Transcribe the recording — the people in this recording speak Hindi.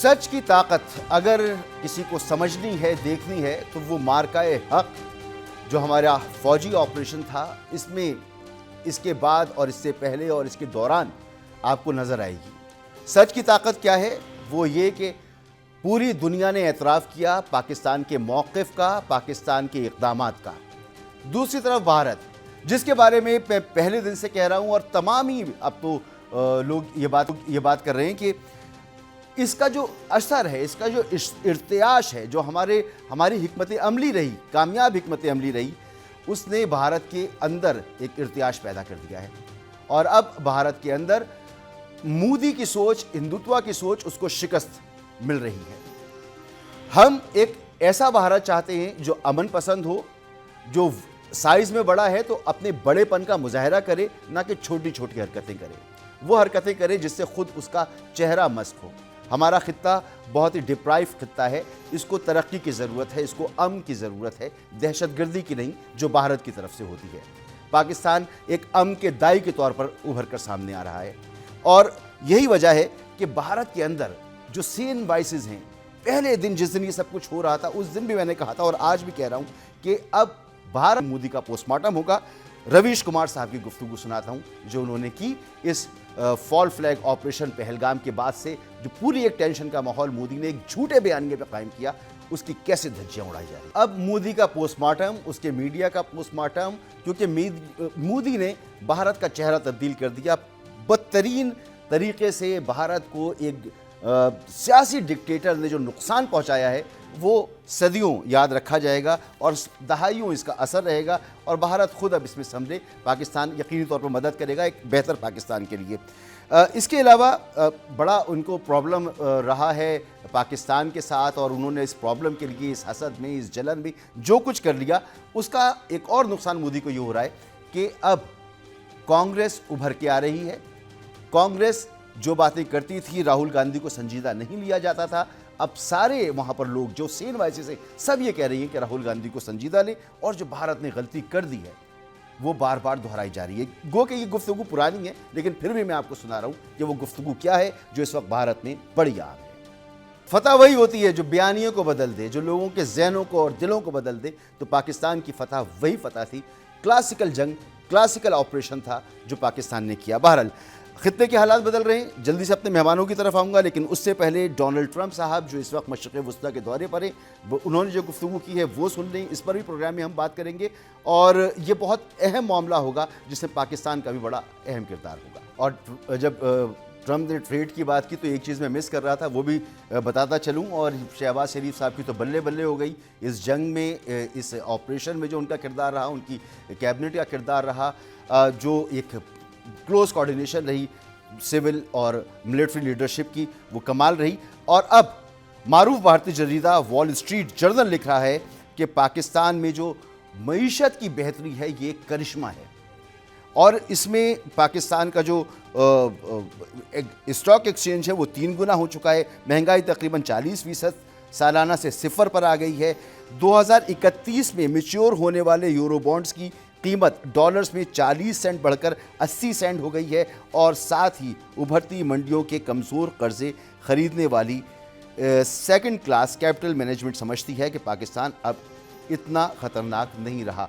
सच की ताकत अगर किसी को समझनी है, देखनी है, तो वो मार्काए हक जो हमारा फौजी ऑपरेशन था, इसमें इसके बाद और इससे पहले और इसके दौरान आपको नज़र आएगी। सच की ताकत क्या है? वो ये कि पूरी दुनिया ने एतराफ़ किया पाकिस्तान के मौक़िफ़ का, पाकिस्तान के इक़दामात का। दूसरी तरफ भारत, जिसके बारे में मैं पहले दिन से कह रहा हूँ और तमाम ही अब तो लोग ये बात कर रहे हैं कि इसका जो असर है, इसका जो इर्तियाश है, जो हमारी हिकमत अमली रही, कामयाब हिकमत अमली रही, उसने भारत के अंदर एक इर्तियाश पैदा कर दिया है। और अब भारत के अंदर मोदी की सोच, हिंदुत्व की सोच, उसको शिकस्त मिल रही है। हम एक ऐसा भारत चाहते हैं जो अमन पसंद हो, जो साइज़ में बड़ा है तो अपने बड़ेपन का मुजाहरा करे, ना कि छोटी छोटी हरकतें करे। वो हरकतें करे जिससे खुद उसका चेहरा मस्त हो। हमारा खित्ता बहुत ही डिप्राइव खित्ता है, इसको तरक्की की ज़रूरत है, इसको अमन की ज़रूरत है, दहशतगर्दी की नहीं जो भारत की तरफ से होती है। पाकिस्तान एक अमन के दाई के तौर पर उभर कर सामने आ रहा है और यही वजह है कि भारत के अंदर जो सेन वाइसेस हैं, पहले दिन जिस दिन ये सब कुछ हो रहा था उस दिन भी मैंने कहा था और आज भी कह रहा हूँ कि अब भारत मोदी का पोस्टमार्टम होगा। रवीश कुमार साहब की गुफ्तगू सुनाता हूँ जो उन्होंने की इस फॉल फ्लैग ऑपरेशन पहलगाम के बाद से, जो पूरी एक टेंशन का माहौल मोदी ने एक झूठे बयानिए पे कायम किया, उसकी कैसे धज्जियां उड़ाई जा रही। अब मोदी का पोस्टमार्टम, उसके मीडिया का पोस्टमार्टम, क्योंकि मोदी ने भारत का चेहरा तब्दील कर दिया। बदतरीन तरीके से भारत को एक सियासी डिक्टेटर ने जो नुकसान पहुंचाया है वो सदियों याद रखा जाएगा और दहाइयों इसका असर रहेगा और भारत खुद अब इसमें समझे, पाकिस्तान यकीनी तौर पर मदद करेगा एक बेहतर पाकिस्तान के लिए। इसके अलावा बड़ा उनको प्रॉब्लम रहा है पाकिस्तान के साथ और उन्होंने इस प्रॉब्लम के लिए, इस हसद में, इस जलन में जो कुछ कर लिया, उसका एक और नुकसान मोदी को ये हो रहा है कि अब कांग्रेस उभर के आ रही है। कांग्रेस जो बातें करती थी, राहुल गांधी को संजीदा नहीं लिया जाता था, अब सारे वहाँ पर लोग जो सेन वाइसेस हैं सब ये कह रही हैं कि राहुल गांधी को संजीदा ले और जो भारत ने गलती कर दी है वो बार बार दोहराई जा रही है। गो कि ये गुफ्तगू पुरानी है, लेकिन फिर भी मैं आपको सुना रहा हूँ कि वो गुफ्तगू क्या है जो इस वक्त भारत में बड़ी आम है। फतह वही होती है जो बयानियों को बदल दे, जो लोगों के जहनों को और दिलों को बदल दे। तो पाकिस्तान की फतह वही फतह थी, क्लासिकल जंग, क्लासिकल ऑपरेशन था जो पाकिस्तान ने किया। बहरहाल खित्ते के हालात बदल रहे हैं। जल्दी से अपने मेहमानों की तरफ आऊँगा, लेकिन उससे पहले डोनाल्ड ट्रंप साहब जो इस वक्त मशरिक़ वस्ता के दौरे पर हैं, उन्होंने जो गुफ्तगू की है वो सुन लें। इस पर भी प्रोग्राम में हम बात करेंगे और ये बहुत अहम मामला होगा जिसमें पाकिस्तान का भी बड़ा अहम किरदार होगा। और जब ट्रंप ने ट्रेड की बात की तो एक चीज़ मैं मिस कर रहा था, वो भी बताता चलूँ। और शहबाज शरीफ साहब की तो बल्ले बल्ले हो गई इस जंग में, इस ऑपरेशन में जो उनका किरदार रहा, उनकी कैबिनेट का किरदार रहा, जो एक क्लोज कोऑर्डिनेशन रही सिविल और मिलिट्री लीडरशिप की, वो कमाल रही। और अब मारूफ भारतीय जरीदा वॉल स्ट्रीट जर्नल लिख रहा है कि पाकिस्तान में जो मईशत की बेहतरी है ये एक करिश्मा है और इसमें पाकिस्तान का जो स्टॉक एक्सचेंज है वो 3 गुना हो चुका है। महंगाई तकरीबन 40% सालाना से सिफर पर आ गई है। 2031 में मैच्योर होने वाले यूरो बॉन्ड्स की कीमत डॉलर्स में 40 सेंट बढ़कर 80 सेंट हो गई है और साथ ही उभरती मंडियों के कमज़ोर कर्जे खरीदने वाली सेकंड क्लास कैपिटल मैनेजमेंट समझती है कि पाकिस्तान अब इतना ख़तरनाक नहीं रहा।